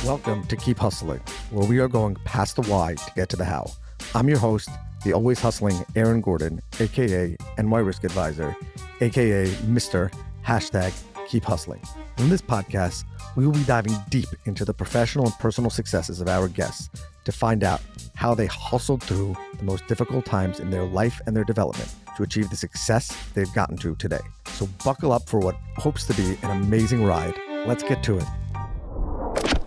Welcome to Keep Hustling, where we are going past the why to get to the how. I'm your host, the always hustling Aaron Gordon, aka NY Risk Advisor, aka Mr. #Keep Hustling. In this podcast, we will be diving deep into the professional and personal successes of our guests to find out how they hustled through the most difficult times in their life and their development to achieve the success they've gotten to today. So buckle up for what hopes to be an amazing ride. Let's get to it.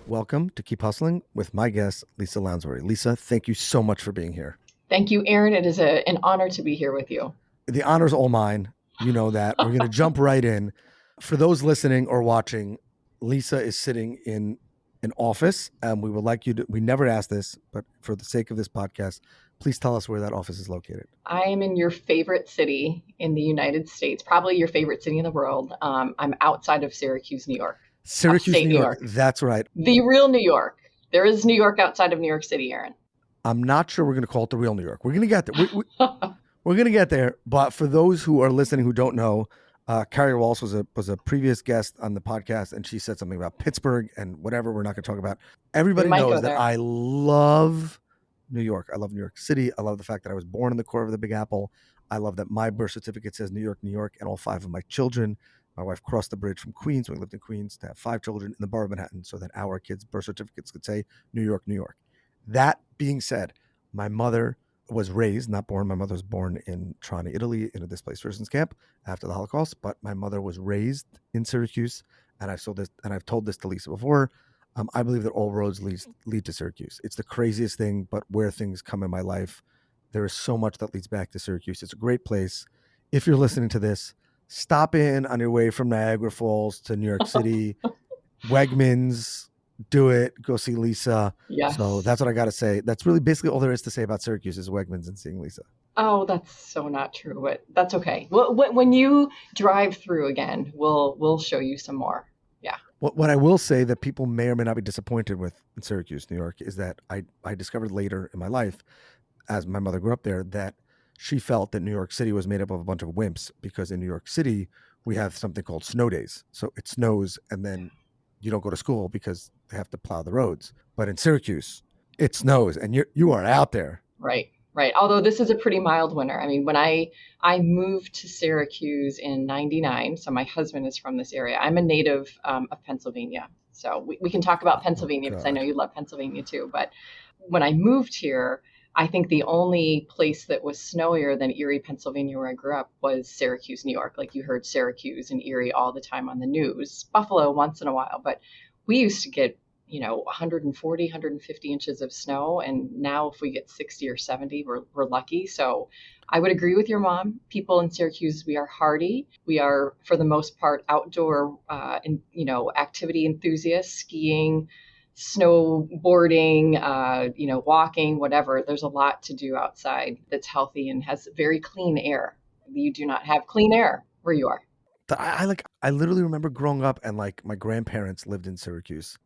Welcome to Keep Hustling with my guest, Lisa Lounsbury. Lisa, thank you so much for being here. Thank you, Aaron. It is an honor to be here with you. The honor's all mine. You know that. We're going to jump right in. For those listening or watching, Lisa is sitting in an office, and we would like you to, we never asked this, but for the sake of this podcast, please tell us where that office is located. I am in your favorite city in the United States, probably your favorite city in the world. I'm outside of Syracuse, New York. Syracuse, New York. That's right. The real New York. There is New York outside of New York City, Aaron. I'm not sure we're going to call it the real New York. We're going to get there. We're going to get there. But for those who are listening who don't know, Carrie Walsh was a previous guest on the podcast, and she said something about Pittsburgh and whatever we're not going to talk about. Everybody knows that I love New York. I love New York City. I love the fact that I was born in the core of the Big Apple. I love that my birth certificate says New York, New York, and all 5 of my children. My wife crossed the bridge from Queens when we lived in Queens to have 5 children in the borough of Manhattan so that our kids' birth certificates could say New York, New York. That being said, my mother was raised, not born. My mother was born in Trani, Italy, in a displaced persons camp after the Holocaust. But my mother was raised in Syracuse, and I've told this to Lisa before. I believe that all roads lead to Syracuse. It's the craziest thing, but where things come in my life, there is so much that leads back to Syracuse. It's a great place. If you're listening to this, stop in on your way from Niagara Falls to New York City, Wegmans. Do it. Go see Lisa. Yes. So that's what I got to say. That's really basically all there is to say about Syracuse is Wegmans and seeing Lisa. Oh, that's so not true, but that's okay. Well, when you drive through again, we'll show you some more. Yeah. What I will say that people may or may not be disappointed with in Syracuse, New York, is that I discovered later in my life, as my mother grew up there, that she felt that New York City was made up of a bunch of wimps because in New York City, we have something called snow days. So it snows and then you don't go to school because they have to plow the roads. But in Syracuse, it snows and you are out there. Right. Although this is a pretty mild winter. I mean, when I moved to Syracuse in '99, so my husband is from this area. I'm a native of Pennsylvania. So we can talk about Pennsylvania because I know you love Pennsylvania too. But when I moved here, I think the only place that was snowier than Erie, Pennsylvania, where I grew up, was Syracuse, New York. Like you heard Syracuse and Erie all the time on the news. Buffalo once in a while, but we used to get, 140, 150 inches of snow. And now if we get 60 or 70, we're lucky. So I would agree with your mom. People in Syracuse, we are hardy. We are, for the most part, outdoor, activity enthusiasts, skiing, snowboarding, walking, whatever. There's a lot to do outside that's healthy and has very clean air. You do not have clean air where you are. I literally remember growing up and like my grandparents lived in Syracuse.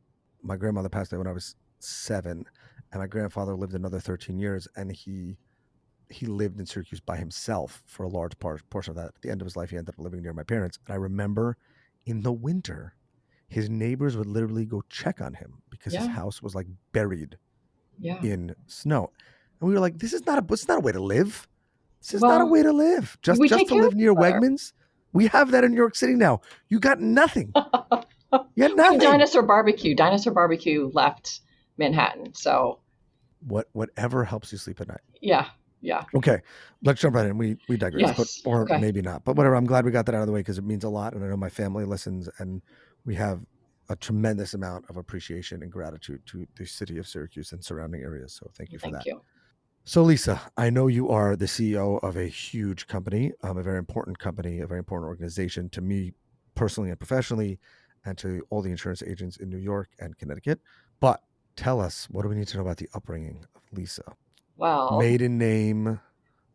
My grandmother passed away when I was 7 and my grandfather lived another 13 years and he lived in Syracuse by himself for a large portion of that. At the end of his life, he ended up living near my parents. And I remember in the winter, his neighbors would literally go check on him because his house was like buried in snow. And we were like, this is not a way to live. This is not a way to live. Just to live near Wegmans. We have that in New York City now. You got nothing. You got nothing. Dinosaur Barbecue left Manhattan. So whatever helps you sleep at night. Yeah. Okay. Let's jump right in. We digress, yes. Or maybe not. But whatever. I'm glad we got that out of the way because it means a lot. And I know my family listens and we have a tremendous amount of appreciation and gratitude to the city of Syracuse and surrounding areas. So thank you for that. Thank you. So Lisa, I know you are the CEO of a huge company, a very important company, a very important organization to me personally and professionally, and to all the insurance agents in New York and Connecticut. But tell us, what do we need to know about the upbringing of Lisa? Well, maiden name.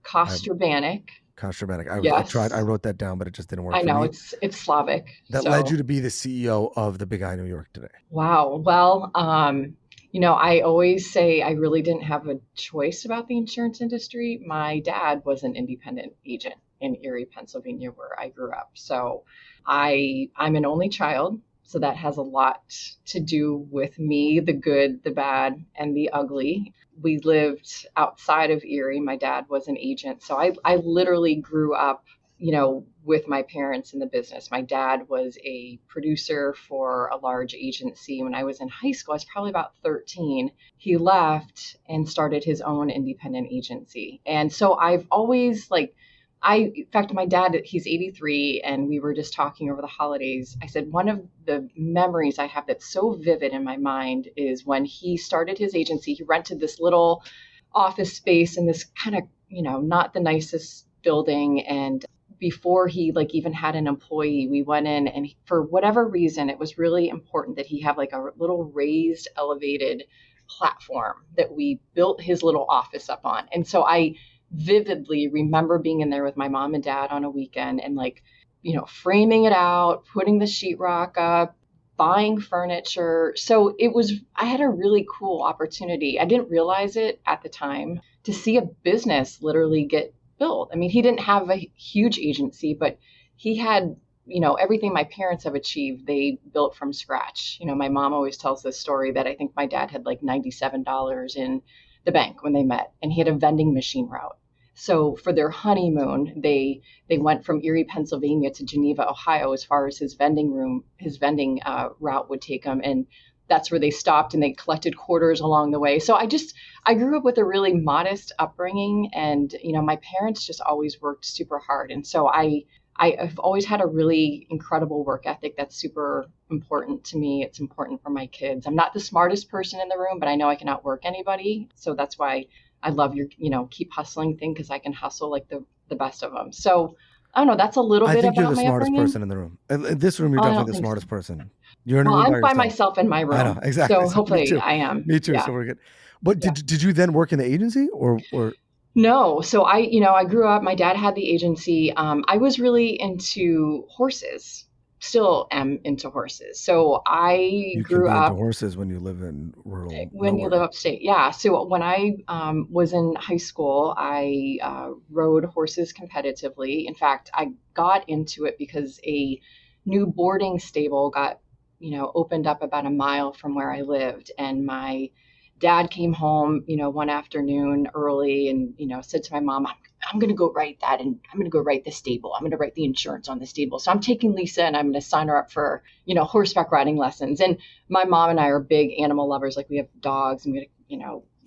Kostrobanic. I wrote that down, but it just didn't work. I know, it's Slavic. That led you to be the CEO of the Big I New York today. Wow. Well, I always say I really didn't have a choice about the insurance industry. My dad was an independent agent in Erie, Pennsylvania, where I grew up. So I'm an only child. So that has a lot to do with me, the good, the bad, and the ugly. We lived outside of Erie. My dad was an agent. So I literally grew up, with my parents in the business. My dad was a producer for a large agency. When I was in high school, I was probably about 13. He left and started his own independent agency. And so I've always in fact, my dad, he's 83, and we were just talking over the holidays. I said, one of the memories I have that's so vivid in my mind is when he started his agency. He rented this little office space in this kind of, not the nicest building. And before he even had an employee, we went in, and for whatever reason, it was really important that he have a little raised, elevated platform that we built his little office up on. And so I vividly remember being in there with my mom and dad on a weekend and framing it out, putting the sheetrock up, buying furniture. So I had a really cool opportunity. I didn't realize it at the time, to see a business literally get built. I mean, he didn't have a huge agency, but he had, everything my parents have achieved, they built from scratch. My mom always tells this story that I think my dad had $97 in the bank when they met, and he had a vending machine route. So for their honeymoon, they went from Erie, Pennsylvania to Geneva, Ohio, as far as his vending route would take them. And that's where they stopped, and they collected quarters along the way. So I grew up with a really modest upbringing, and, my parents just always worked super hard. And so I've always had a really incredible work ethic that's super important to me. It's important for my kids. I'm not the smartest person in the room, but I know I can outwork anybody. So that's why I love your, keep hustling thing, because I can hustle like the best of them. So I don't know. That's a little bit about my upbringing. I think you're the smartest person in the room. In this room, you're definitely the smartest person. You're in a room I'm by yourself. myself in my room. I know, exactly. So hopefully I am. Me too. Yeah. So we're good. But did you then work in the agency or? No. So I grew up, my dad had the agency. I was really into horses, still am into horses. So you grew can be up into horses when you live in rural. When you live upstate. Yeah. So when I was in high school, I rode horses competitively. In fact, I got into it because a new boarding stable got, opened up about a mile from where I lived. And my dad came home, one afternoon early and, said to my mom, I'm going to go write that, and I'm going to go write the stable. I'm going to write the insurance on the stable. So I'm taking Lisa and I'm going to sign her up for, horseback riding lessons. And my mom and I are big animal lovers. We have dogs and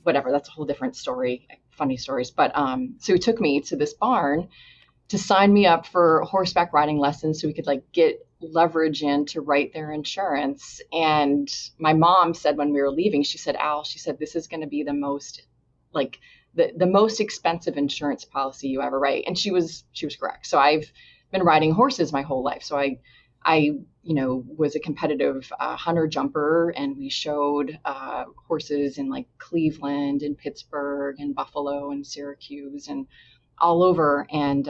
whatever. That's a whole different story, funny stories. But so he took me to this barn to sign me up for horseback riding lessons so we could get leverage in to write their insurance. And my mom said when we were leaving, she said, Al, this is going to be the most the most expensive insurance policy you ever write. And she was correct. So I've been riding horses my whole life. So I was a competitive hunter jumper, and we showed horses in Cleveland and Pittsburgh and Buffalo and Syracuse and all over. And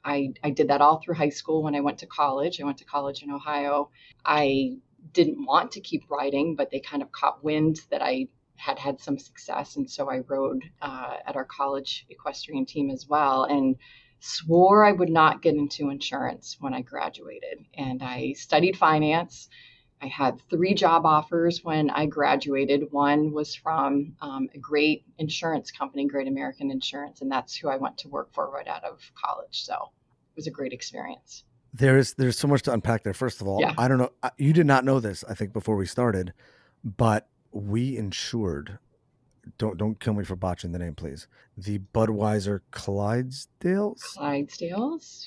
I did that all through high school. When I went to college in Ohio. I didn't want to keep riding, but they kind of caught wind that I had some success. And so I rode at our college equestrian team as well, and swore I would not get into insurance when I graduated. And I studied finance. I had 3 job offers when I graduated. One was from a great insurance company, Great American Insurance, and that's who I went to work for right out of college. So it was a great experience. There's so much to unpack there. First of all, I don't know. You did not know this, I think, before we started, but we insured, don't kill me for botching the name, please, the Budweiser Clydesdales?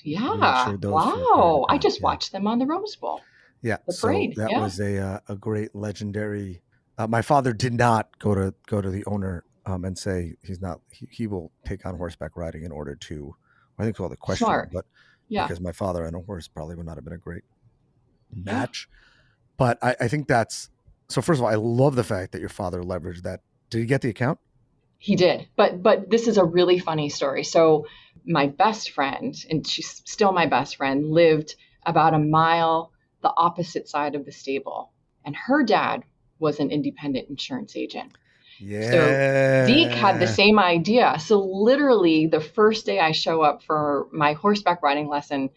Yeah. Wow. I just watched them on the Rose Bowl. Yeah. The parade. So that was a great legendary, my father did not go to the owner and say he will take on horseback riding in order to, I think, call the question. Smart. But because my father on a horse probably would not have been a great match. But I think that's, so first of all, I love the fact that your father leveraged that. Did he get the account? He did. But this is a really funny story. So my best friend, and she's still my best friend, lived about a mile the opposite side of the stable. And her dad was an independent insurance agent. Yeah. So Deke had the same idea. So literally the first day I show up for my horseback riding lesson,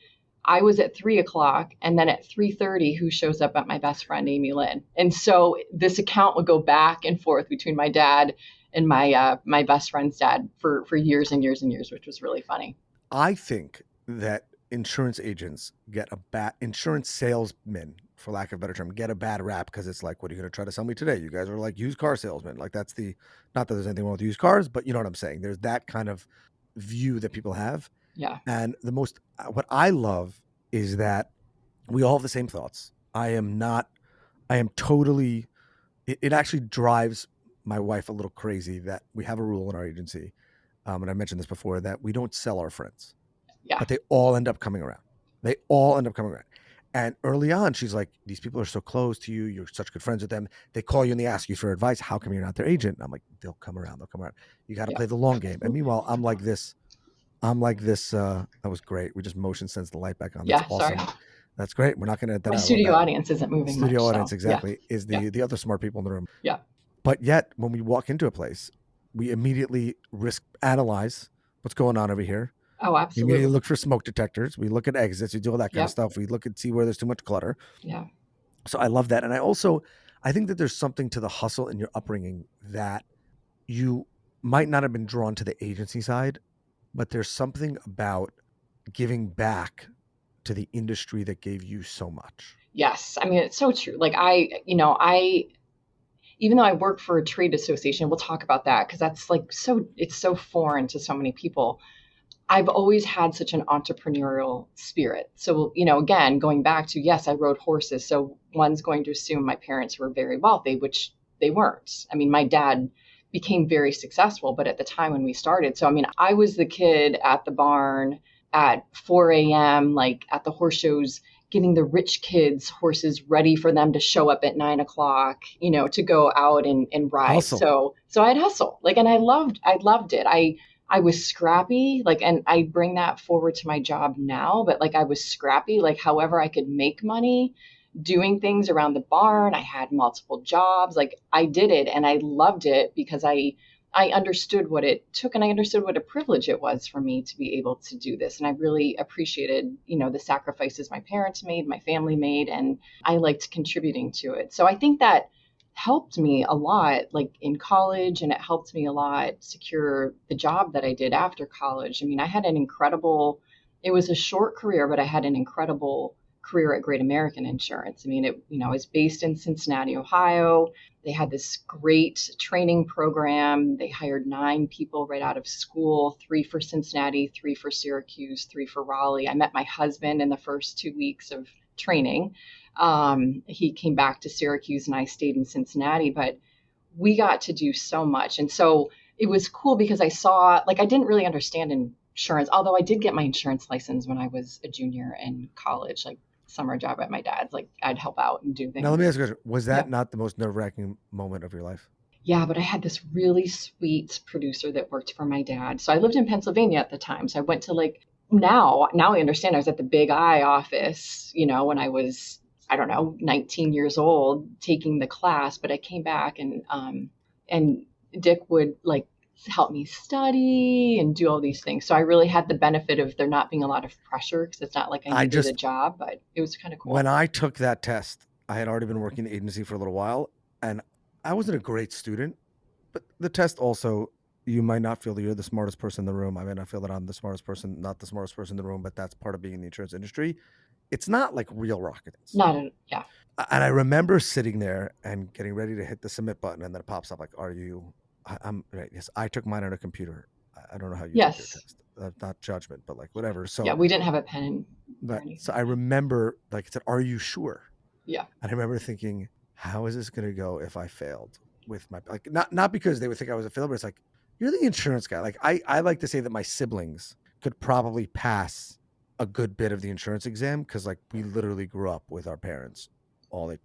I was at 3 o'clock, and then at 3:30, who shows up at my best friend, Amy Lynn. And so this account would go back and forth between my dad and my best friend's dad for years and years and years, which was really funny. I think that insurance agents insurance salesmen, for lack of a better term, get a bad rap because it's like, what are you going to try to sell me today? You guys are like used car salesmen. Like not that there's anything wrong with used cars, but you know what I'm saying? There's that kind of view that people have. Yeah. And what I love is that we all have the same thoughts. It actually drives my wife a little crazy that we have a rule in our agency. And I mentioned this before, that we don't sell our friends, but they all end up coming around. And early on, she's like, these people are so close to you. You're such good friends with them. They call you and they ask you for advice. How come you're not their agent? And I'm like, they'll come around. You got to play the long game. And meanwhile, I'm like this, that was great. We just motion sensed the light back on. That's awesome. Sorry. That's great. We're not going to. My studio audience isn't moving. Studio audience, so, exactly, is the other smart people in the room. Yeah. But yet, when we walk into a place, we immediately analyze what's going on over here. Oh, absolutely. We immediately look for smoke detectors. We look at exits. We do all that kind of stuff. We look and see where there's too much clutter. Yeah. So I love that. And I think that there's something to the hustle in your upbringing that you might not have been drawn to the agency side, but there's something about giving back to the industry that gave you so much. Yes. I mean, it's so true. Like even though I work for a trade association, we'll talk about that because that's it's so foreign to so many people. I've always had such an entrepreneurial spirit. So, again, going back to, yes, I rode horses. So one's going to assume my parents were very wealthy, which they weren't. I mean, my dad became very successful, but at the time when we started, I was the kid at the barn at 4 a.m., like at the horse shows, getting the rich kids' horses ready for them to show up at 9 o'clock, to go out and ride. Hustle. So I'd hustle, and I loved it. I was scrappy, and I bring that forward to my job now, but I was scrappy, however I could make money doing things around the barn. I had multiple jobs, I did it and I loved it because I understood what it took and I understood what a privilege it was for me to be able to do this. And I really appreciated, the sacrifices my parents made, my family made, and I liked contributing to it. So I think that helped me a lot, in college, and it helped me a lot secure the job that I did after college. I mean, it was a short career, but I had an incredible career at Great American Insurance. I mean, it was based in Cincinnati, Ohio. They had this great training program. They hired 9 people right out of school, 3 for Cincinnati, 3 for Syracuse, 3 for Raleigh. I met my husband in the first 2 weeks of training. He came back to Syracuse and I stayed in Cincinnati, but we got to do so much. And so it was cool because I saw, I didn't really understand insurance, although I did get my insurance license when I was a junior in college, summer job at my dad's, I'd help out and do things. Now let me ask you a question. Was that not the most nerve-wracking moment of your life? Yeah, but I had this really sweet producer that worked for my dad. So I lived in Pennsylvania at the time. So I went to now I understand I was at the Big I office, when I was, 19 years old taking the class, but I came back and Dick would help me study and do all these things. So I really had the benefit of there not being a lot of pressure because it's not like I needed a job, but it was kind of cool. When I took that test, I had already been working the agency for a little while and I wasn't a great student, but the test also, you might not feel that you're the smartest person in the room. I might not feel that I'm the smartest person, not the smartest person in the room, but that's part of being in the insurance industry. It's not like real rocket science. Yeah. And I remember sitting there and getting ready to hit the submit button, and then it pops up I'm right. Yes, I took mine on a computer. I don't know how you took your test. Not judgment, but whatever. So yeah, we didn't have a pen. So I remember it said, "Are you sure?" Yeah. And I remember thinking, how is this going to go if I failed with my not because they would think I was a failure, but it's you're the insurance guy. I like to say that my siblings could probably pass a good bit of the insurance exam because we literally grew up with our parents. All they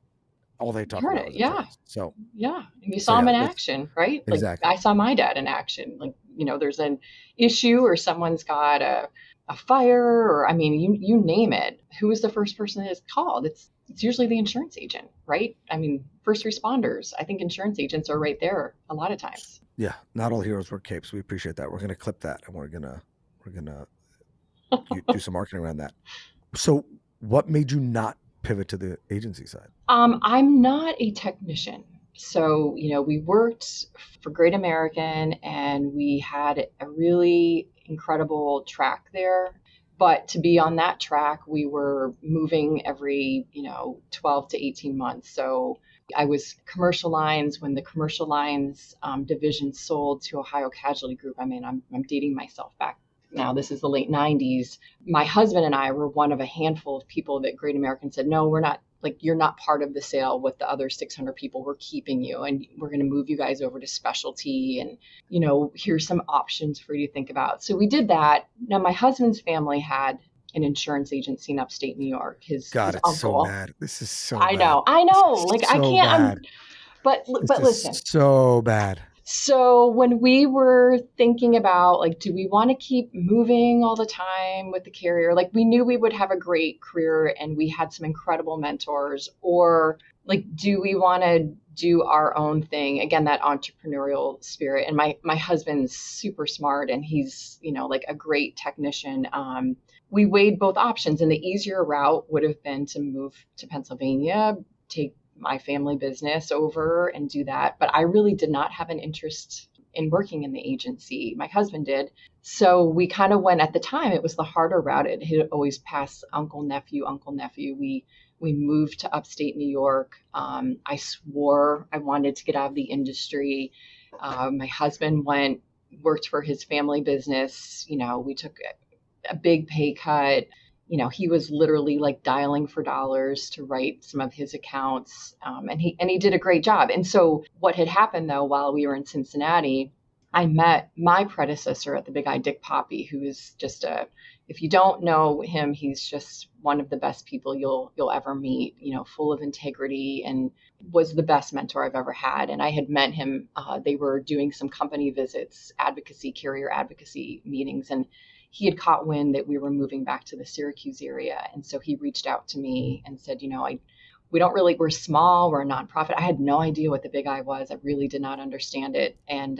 talk about was insurance. So and you saw them in action, right? Exactly. I saw my dad in action. There's an issue or someone's got a fire or you name it. Who is the first person that is called? It's usually the insurance agent, right? First responders. I think insurance agents are right there a lot of times. Yeah, not all heroes wear capes. We appreciate that. We're going to clip that and we're going to do some marketing around that. So what made you not pivot to the agency side? I'm not a technician. So, we worked for Great American and we had a really incredible track there. But to be on that track, we were moving every, 12 to 18 months. So I was commercial lines when the commercial lines division sold to Ohio Casualty Group. I mean, I'm dating myself back now. This is the late 90s. My husband and I were one of a handful of people that Great American said, no, we're not, like, you're not part of the sale with the other 600 people. We're keeping you and we're going to move you guys over to specialty. And, here's some options for you to think about. So we did that. Now, my husband's family had an insurance agency in upstate New York. God, His it's uncle. so bad. This is so I bad. know. This is Like, I so can't, bad. but This listen. is so bad. So when we were thinking about, like, do we want to keep moving all the time with the carrier? Like, we knew we would have a great career and we had some incredible mentors, or like, do we want to do our own thing? Again, that entrepreneurial spirit. And my husband's super smart and he's, like a great technician. We weighed both options, and the easier route would have been to move to Pennsylvania, take my family business over and do that. But I really did not have an interest in working in the agency. My husband did. So we kind of went, at the time, it was the harder route. It had always passed uncle, nephew. We moved to upstate New York. I swore I wanted to get out of the industry. My husband worked for his family business. We took a big pay cut. He was literally like dialing for dollars to write some of his accounts. And he did a great job. And so what had happened, though, while we were in Cincinnati, I met my predecessor at the Big Eye, Dick Poppy, who is just if you don't know him, he's just one of the best people you'll ever meet, full of integrity, and was the best mentor I've ever had. And I had met him. They were doing some company visits, carrier advocacy meetings, and he had caught wind that we were moving back to the Syracuse area. And so he reached out to me and said, we're small, we're a nonprofit. I had no idea what the Big Eye was. I really did not understand it. And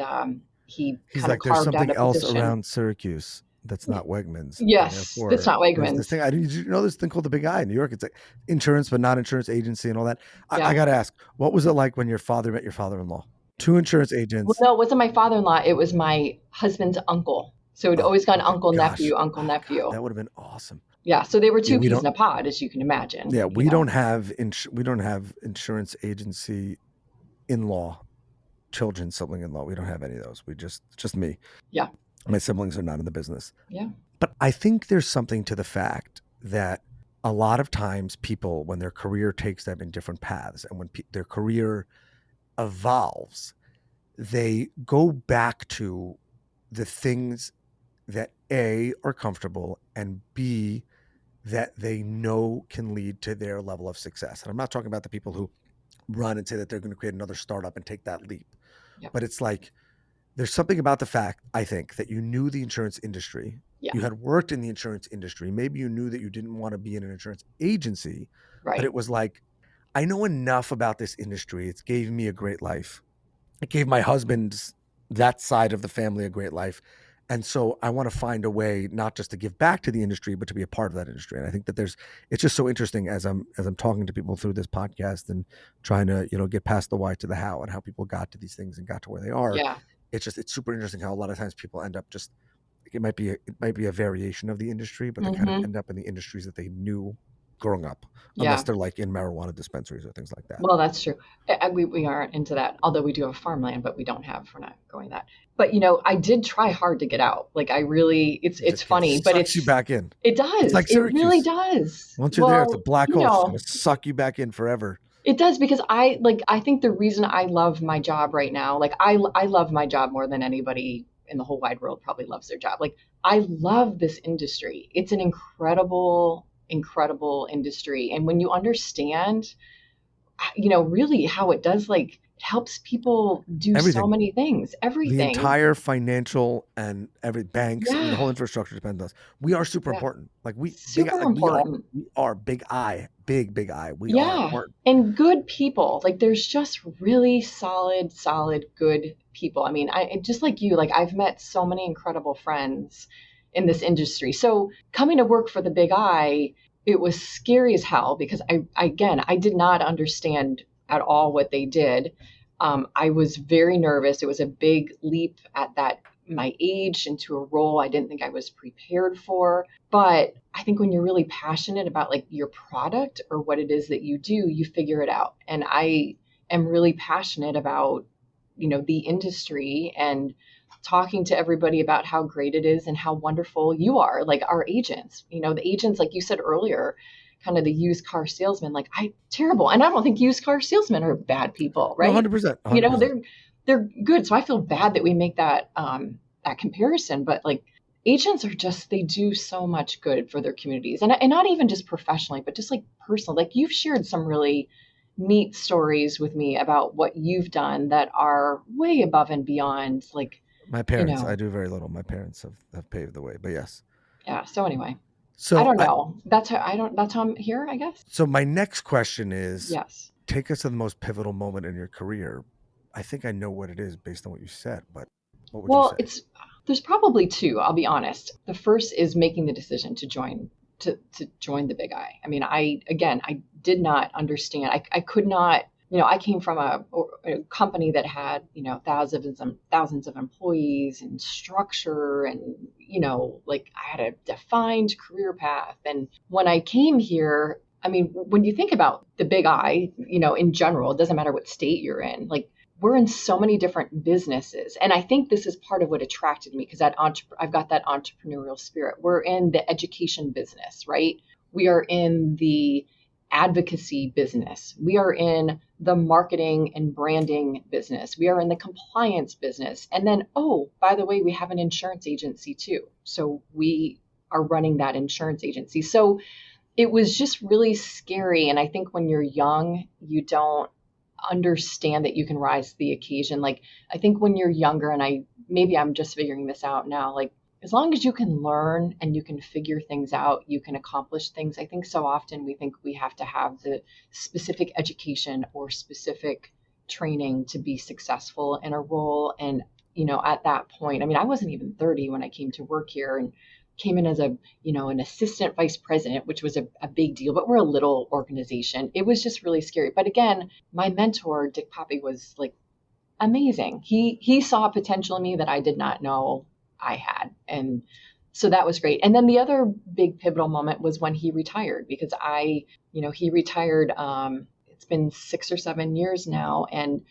he's kind like, of there's carved out something a else position around Syracuse that's not Wegmans. Yes, that's not There's this Wegmans. thing. Did you know this thing called the Big Eye in New York? It's like insurance, but not insurance agency and all that. Yeah. I got to ask, what was it like when your father met your father-in-law? Two insurance agents. Well, no, it wasn't my father-in-law. It was my husband's uncle. So it'd always gone uncle, nephew. God, that would have been awesome. Yeah. So they were two peas in a pod, as you can imagine. Yeah. We don't have insurance agency in-law, children, sibling-in-law. We don't have any of those. Just me. Yeah. My siblings are not in the business. Yeah. But I think there's something to the fact that a lot of times people, when their career takes them in different paths, and when their career evolves, they go back to the things that A, are comfortable, and B, that they know can lead to their level of success. And I'm not talking about the people who run and say that they're going to create another startup and take that leap. Yep. But it's like, there's something about the fact, I think, that you knew the insurance industry. Yeah. You had worked in the insurance industry. Maybe you knew that you didn't want to be in an insurance agency, right. But it was like, I know enough about this industry. It's gave me a great life. It gave my husband, that side of the family, a great life. And so I want to find a way not just to give back to the industry, but to be a part of that industry. And I think that it's just so interesting as I'm talking to people through this podcast and trying to, get past the why to the how, and how people got to these things and got to where they are. Yeah. It's super interesting how a lot of times people end up just, it might be a variation of the industry, but they kind of end up in the industries that they knew growing up, unless they're like in marijuana dispensaries or things like that. Well, that's true. We aren't into that, although we do have farmland, but we're not going that. But, I did try hard to get out. Like, I really, it's funny, but sucks you back in. It does. It's like Syracuse. It really does. Once you're there, it's a black hole. It's going to suck you back in forever. It does, because I think the reason I love my job right now, like I love my job more than anybody in the whole wide world probably loves their job. Like, I love this industry. It's an incredible industry. And when you understand, really how it does, like, it helps people do everything. So many things, everything. The entire financial and every banks, the whole infrastructure depends on us. We are super important. Like, we are Big Eye. Big Eye. We are important. And good people. Like, there's just really solid, good people. I mean, I just like you, like, I've met so many incredible friends in this industry. So coming to work for the Big Eye, it was scary as hell because I did not understand at all what they did. I was very nervous. It was a big leap at my age into a role I didn't think I was prepared for. But I think when you're really passionate about like your product or what it is that you do, you figure it out. And I am really passionate about, the industry and talking to everybody about how great it is and how wonderful you are, like our agents, the agents, like you said earlier, kind of the used car salesman, like terrible. And I don't think used car salesmen are bad people, No, right? 100%. 100%. They're good. So I feel bad that we make that comparison, but like agents are just, they do so much good for their communities, and not even just professionally, but just like personally. Like you've shared some really neat stories with me about what you've done that are way above and beyond, like My parents, I do very little. My parents have paved the way, but yes. Yeah. So anyway, so I don't know. That's how I'm here, I guess. So my next question is, Yes. take us to the most pivotal moment in your career. I think I know what it is based on what you said, but what would you say? There's probably two, I'll be honest. The first is making the decision to join the Big I. I mean, I did not understand. I could not, I came from a company that had, thousands of employees and structure and, like I had a defined career path. And when I came here, I mean, when you think about the Big I, in general, it doesn't matter what state you're in, like we're in so many different businesses. And I think this is part of what attracted me because I've got that entrepreneurial spirit. We're in the education business, right? We are in the advocacy business. We are in the marketing and branding business. We are in the compliance business. And then, oh, by the way, we have an insurance agency too. So we are running that insurance agency. So it was just really scary. And I think when you're young, you don't understand that you can rise to the occasion. Like, I think when you're younger, and maybe I'm just figuring this out now, like, as long as you can learn and you can figure things out, you can accomplish things. I think so often we think we have to have the specific education or specific training to be successful in a role. And, at that point, I mean, I wasn't even 30 when I came to work here and came in as an assistant vice president, which was a big deal, but we're a little organization. It was just really scary. But again, my mentor, Dick Poppy, was like amazing. He saw potential in me that I did not know I had. And so that was great. And then the other big pivotal moment was when he retired, because he retired, it's been 6 or 7 years now. And,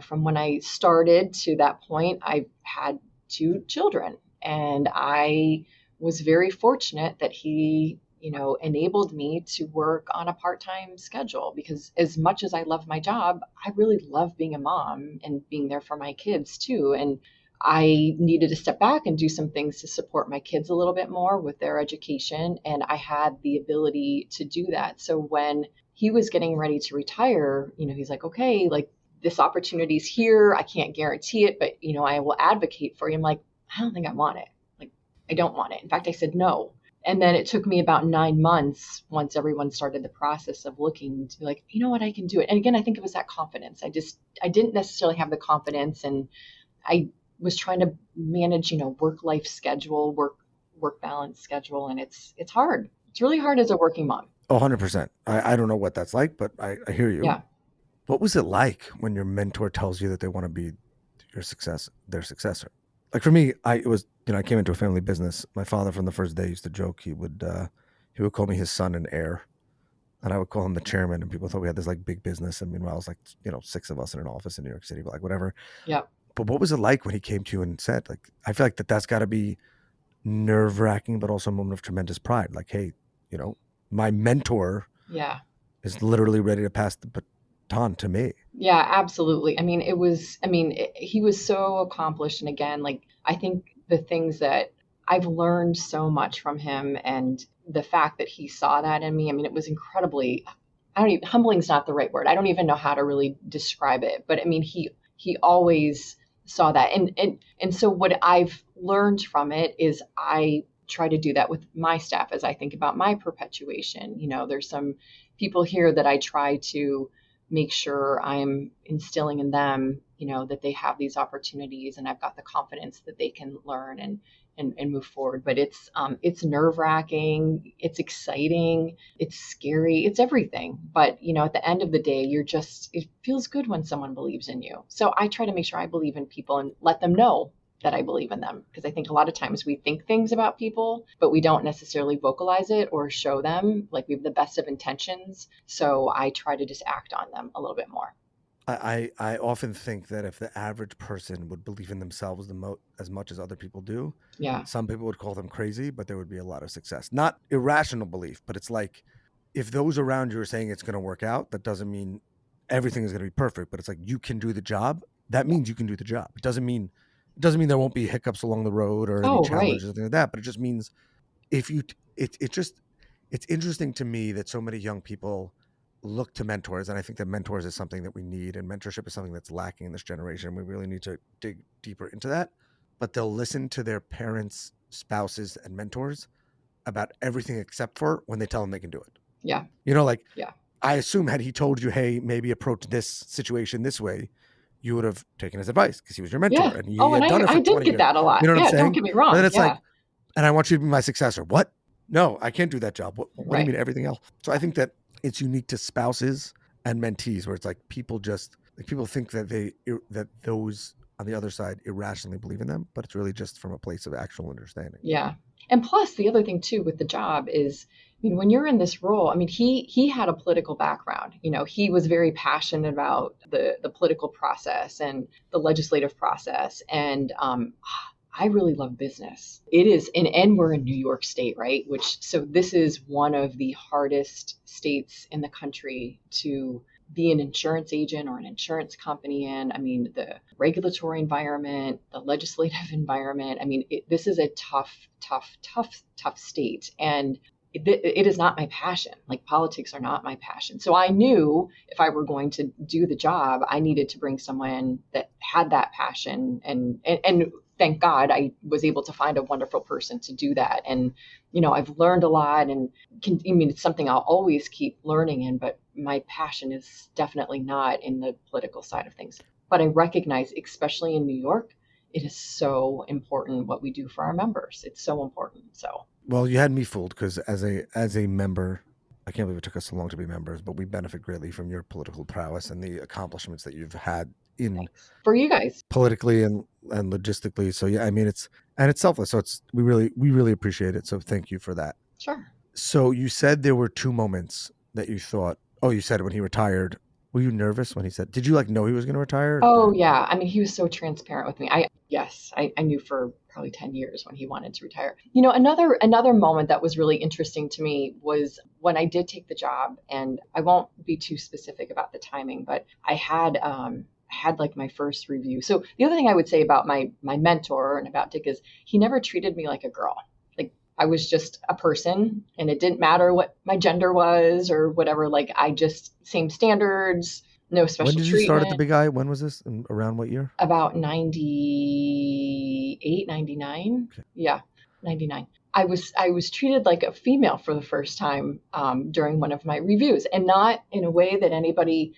from when I started to that point, I've had 2 children, and I was very fortunate that he, enabled me to work on a part-time schedule, because as much as I love my job, I really love being a mom and being there for my kids too. And I needed to step back and do some things to support my kids a little bit more with their education. And I had the ability to do that. So when he was getting ready to retire, he's like, okay, like this opportunity's here. I can't guarantee it, but, I will advocate for you. I'm like, I don't think I want it. Like, I don't want it. In fact, I said no. And then it took me about 9 months, once everyone started the process of looking, to be like, you know what, I can do it. And again, I think it was that confidence. I didn't necessarily have the confidence, and I was trying to manage, work-life schedule, work balance schedule. And it's hard. It's really hard as a working mom. 100%. I don't know what that's like, but I hear you. Yeah. What was it like when your mentor tells you that they want to be their successor? Like for me, I came into a family business. My father from the first day used to joke, he would call me his son and heir, and I would call him the chairman, and people thought we had this like big business. And meanwhile, it was like, 6 of us in an office in New York City, but like whatever. Yeah. But what was it like when he came to you and said, like, I feel like that's got to be nerve-wracking, but also a moment of tremendous pride. Like, hey, my mentor is literally ready to pass the baton to me. Yeah, absolutely. I mean, he was so accomplished. And again, like, I think the things that I've learned so much from him, and the fact that he saw that in me, I mean, it was incredibly, humbling's not the right word. I don't even know how to really describe it, but I mean, he always saw that. And so what I've learned from it is I try to do that with my staff as I think about my perpetuation. There's some people here that I try to make sure I'm instilling in them, that they have these opportunities, and I've got the confidence that they can learn and move forward. But it's nerve-wracking, it's exciting, it's scary, it's everything. But at the end of the day, it feels good when someone believes in you. So I try to make sure I believe in people and let them know that I believe in them, because I think a lot of times we think things about people, but we don't necessarily vocalize it or show them like we have the best of intentions. So I try to just act on them a little bit more. I often think that if the average person would believe in themselves as much as other people do, Yeah. some people would call them crazy, but there would be a lot of success. Not irrational belief, but it's like if those around you are saying it's going to work out, that doesn't mean everything is going to be perfect, but it's like you can do the job. That means you can do the job. It doesn't mean there won't be hiccups along the road or any Oh, right. challenges or anything like that, but it just means if you it's interesting to me that so many young people look to mentors, and I think that mentors is something that we need, and mentorship is something that's lacking in this generation. We really need to dig deeper into that. But they'll listen to their parents, spouses, and mentors about everything except for when they tell them they can do it. Yeah. Like, Yeah. I assume had he told you, hey, maybe approach this situation this way, you would have taken his advice because he was your mentor. Yeah. And he Oh, and had done it for I did 20 get years. that a lot. You know what I'm Yeah, saying? don't get me wrong. But then it's Yeah. like, and I want you to be my successor. What? No, I can't do that job. What do you Right. mean everything else? So I think that it's unique to spouses and mentees, where it's like people think that those on the other side irrationally believe in them, but it's really just from a place of actual understanding. Yeah. And plus the other thing too with the job is, when you're in this role, he had a political background. He was very passionate about the political process and the legislative process. And I really love business. It is, and we're in New York State, right? So this is one of the hardest states in the country to be an insurance agent or an insurance company in. The regulatory environment, the legislative environment. This is a tough state. And it is not my passion. Like, politics are not my passion. So I knew if I were going to do the job, I needed to bring someone that had that passion. And thank God I was able to find a wonderful person to do that. And, I've learned a lot, and it's something I'll always keep learning in, but my passion is definitely not in the political side of things. But I recognize, especially in New York, it is so important what we do for our members. It's so important. So. Well, you had me fooled, because as a member, I can't believe it took us so long to be members, but we benefit greatly from your political prowess and the accomplishments that you've had Thanks. For you guys, politically and logistically. So yeah, it's selfless. So we really appreciate it. So thank you for that. Sure. So you said there were two moments that you thought, you said when he retired. Were you nervous when he said, did you know he was going to retire? Oh yeah. He was so transparent with me. I knew for probably 10 years when he wanted to retire. Another moment that was really interesting to me was when I did take the job, and I won't be too specific about the timing, but I had like my first review. So the other thing I would say about my mentor and about Dick is he never treated me like a girl. Like, I was just a person, and it didn't matter what my gender was or whatever. Like, I just, same standards, no special treatment. When did you start at the Big I? When was this? And around what year? About 98, 99. Okay. Yeah, 99. I was treated like a female for the first time during one of my reviews, and not in a way that anybody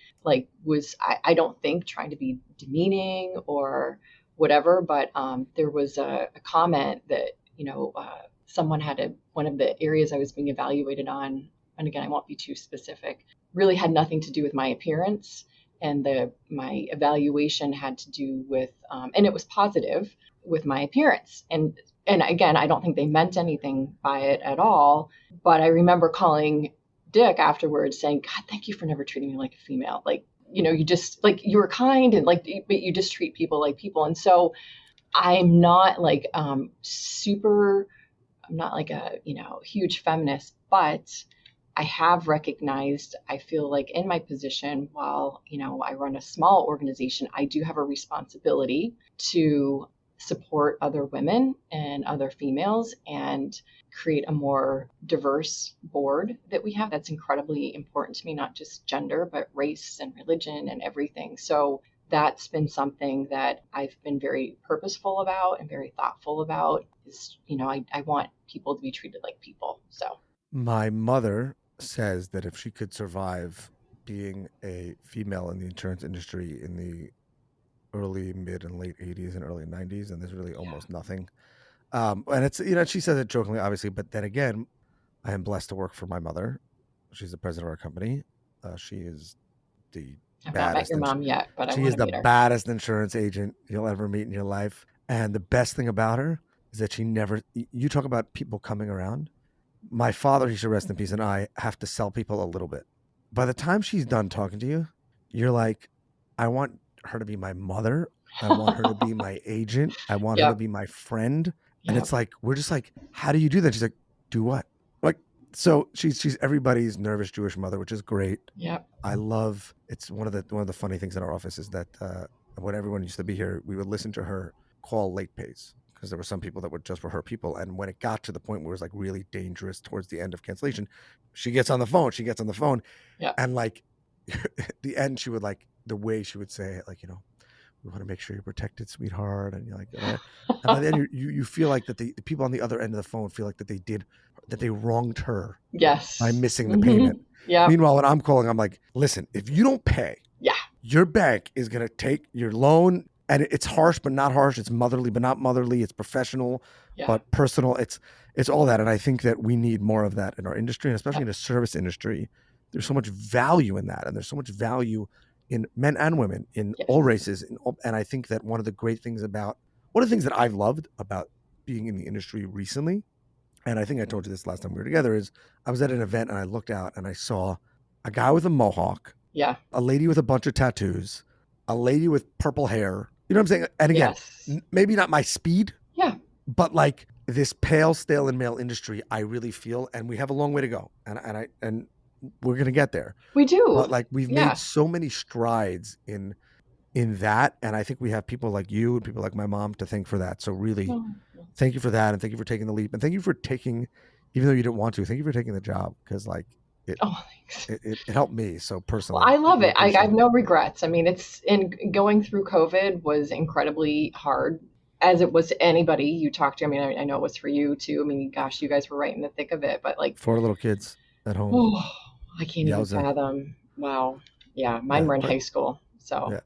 was, I don't think, trying to be demeaning or whatever. But there was a comment that someone had one of the areas I was being evaluated on, and again, I won't be too specific, really had nothing to do with my appearance. And my evaluation had to do with, and it was positive, with my appearance. And again, I don't think they meant anything by it at all. But I remember calling Dick afterwards saying, God, thank you for never treating me like a female. You just, you were kind, and but you just treat people like people. And so I'm not I'm not like a, huge feminist, but I have recognized, I feel like in my position, while, I run a small organization, I do have a responsibility to support other women and other females and create a more diverse board that we have. That's incredibly important to me, not just gender, but race and religion and everything. So that's been something that I've been very purposeful about and very thoughtful about. Is, I want people to be treated like people. So my mother says that if she could survive being a female in the insurance industry in the early, mid, and late 80s and early 90s, and there's really almost nothing. And it's, you know, she says it jokingly, obviously, but then again, I am blessed to work for my mother. She's the president of our company. She is the I've not met baddest. your mom yet, but I She want is to the meet her. baddest insurance agent you'll ever meet in your life. And the best thing about her is that she never, you talk about people coming around. My father, he should rest in peace, and I have to sell people a little bit. By the time she's done talking to you, you're like, I want her to be my mother. I want her to be my agent. I want her to Yep. be my friend. And Yep. it's like, we're just like, how do you do that? She's like, do what? Like, so she's everybody's nervous Jewish mother, which is great. Yep. I love, it's one of the funny things in our office is that when everyone used to be here, we would listen to her call late pays because there were some people that were just for her people. And when it got to the point where it was like really dangerous towards the end of cancellation, she gets on the phone. Yep. And like at the end, she would like the way she would say it, like, you know, we want to make sure you're protected, sweetheart. And you're like, and by then you feel like that the people on the other end of the phone feel like that they wronged her Yes. by missing the payment. Yeah. Meanwhile, when I'm calling, I'm like, listen, if you don't pay, Yeah. your bank is going to take your loan, and it's harsh, but not harsh. It's motherly, but not motherly. It's professional, but personal. It's all that. And I think that we need more of that in our industry, and especially in the service industry. There's so much value in that. And there's so much value in men and women in all races. And I think that one of the things that I've loved about being in the industry recently, and I think I told you this last time we were together, is I was at an event and I looked out and I saw a guy with a mohawk, a lady with a bunch of tattoos, a lady with purple hair. You know what I'm saying? And again, maybe not my speed, but like this pale, stale, and male industry, I really feel, and we have a long way to go, and we're gonna get there. We do, but like we've made so many strides in that, and I think we have people like you and people like my mom to thank for that. So really, thank you for that, and thank you for taking the leap, and thank you for taking, even though you didn't want to, thank you for taking the job, because like it helped me so personally. Well, I love it. I have no regrets. I mean, going through COVID was incredibly hard, as it was to anybody you talk to. I mean, I know it was for you too. I mean, gosh, you guys were right in the thick of it, but like 4 little kids at home. Oh, I can't even fathom. Wow. Yeah, mine were in high school. So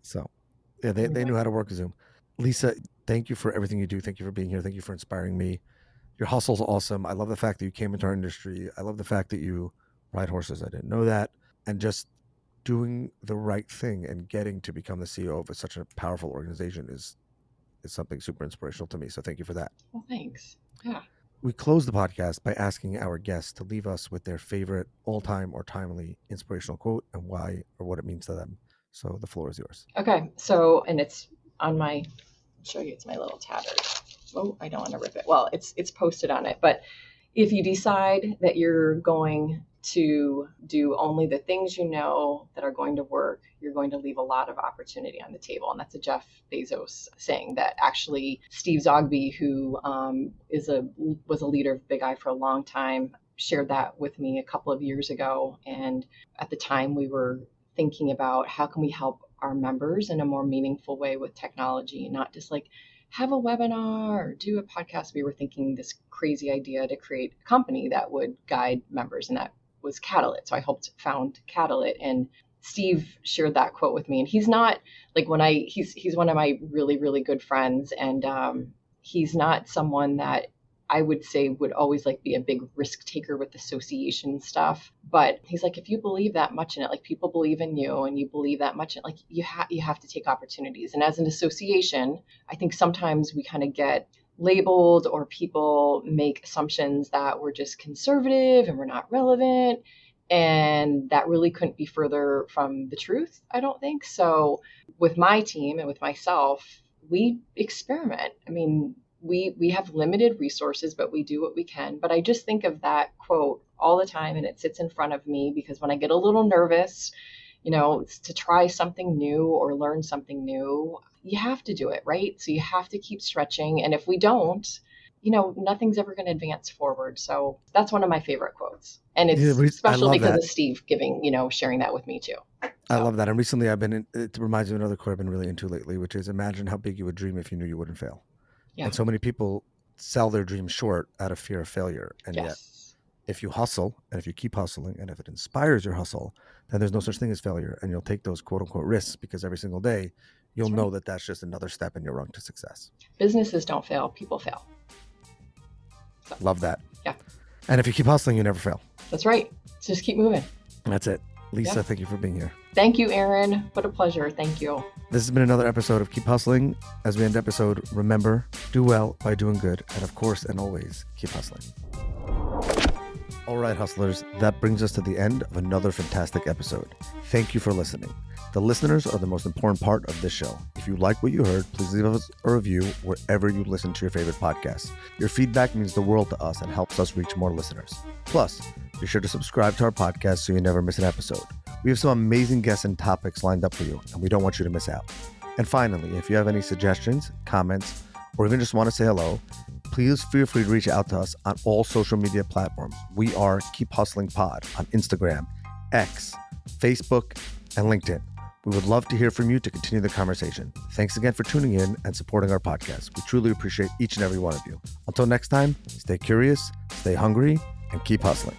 they knew how to work Zoom. Lisa, thank you for everything you do. Thank you for being here. Thank you for inspiring me. Your hustle's awesome. I love the fact that you came into our industry. I love the fact that you ride horses. I didn't know that. And just doing the right thing and getting to become the CEO of such a powerful organization is something super inspirational to me. So thank you for that. Well, thanks. Yeah. We close the podcast by asking our guests to leave us with their favorite all-time or timely inspirational quote and why or what it means to them. So the floor is yours. Okay. So, and it's on I'll show you, it's my little tattered. Oh, I don't want to rip it. Well, it's posted on it. But if you decide that you're going to do only the things you know that are going to work, you're going to leave a lot of opportunity on the table. And that's a Jeff Bezos saying that actually Steve Zogby, who was a leader of Big I for a long time, shared that with me a couple of years ago. And at the time we were thinking about how can we help our members in a more meaningful way with technology, not just like have a webinar or do a podcast. We were thinking this crazy idea to create a company that would guide members, and that was Catalyt. So I found Catalyt, and Steve shared that quote with me. And he's not like he's one of my really, really good friends. And he's not someone that I would say would always like be a big risk taker with association stuff. But he's like, if you believe that much in it, like people believe in you and you believe that much in it, like you have to take opportunities. And as an association, I think sometimes we kind of get labeled, or people make assumptions that we're just conservative and we're not relevant. And that really couldn't be further from the truth, I don't think. So with my team and with myself, we experiment. I mean, we have limited resources, but we do what we can. But I just think of that quote all the time, and it sits in front of me because when I get a little nervous, to try something new or learn something new, you have to do it, right? So you have to keep stretching. And if we don't, nothing's ever going to advance forward. So that's one of my favorite quotes. And it's special because of Steve sharing that with me too. So. I love that. And recently it reminds me of another quote I've been really into lately, which is imagine how big you would dream if you knew you wouldn't fail. Yeah. And so many people sell their dreams short out of fear of failure. And yet if you hustle and if you keep hustling and if it inspires your hustle, then there's no such thing as failure. And you'll take those quote unquote risks because every single day you'll That's know right. that that's just another step in your rung to success. Businesses don't fail, people fail. So, Love that. yeah. And if you keep hustling, you never fail. That's right. Just keep moving. That's it. Lisa, Yeah. thank you for being here. Thank you, Aaron. What a pleasure. Thank you. This has been another episode of Keep Hustling. As we end the episode, remember, do well by doing good. And of course, and always, keep hustling. All right, hustlers, that brings us to the end of another fantastic episode. Thank you for listening. The listeners are the most important part of this show. If you like what you heard, please leave us a review wherever you listen to your favorite podcasts. Your feedback means the world to us and helps us reach more listeners. Plus, be sure to subscribe to our podcast so you never miss an episode. We have some amazing guests and topics lined up for you, and we don't want you to miss out. And finally, if you have any suggestions, comments, or even just want to say hello, please feel free to reach out to us on all social media platforms. We are Keep Hustling Pod on Instagram, X, Facebook, and LinkedIn. We would love to hear from you to continue the conversation. Thanks again for tuning in and supporting our podcast. We truly appreciate each and every one of you. Until next time, stay curious, stay hungry, and keep hustling.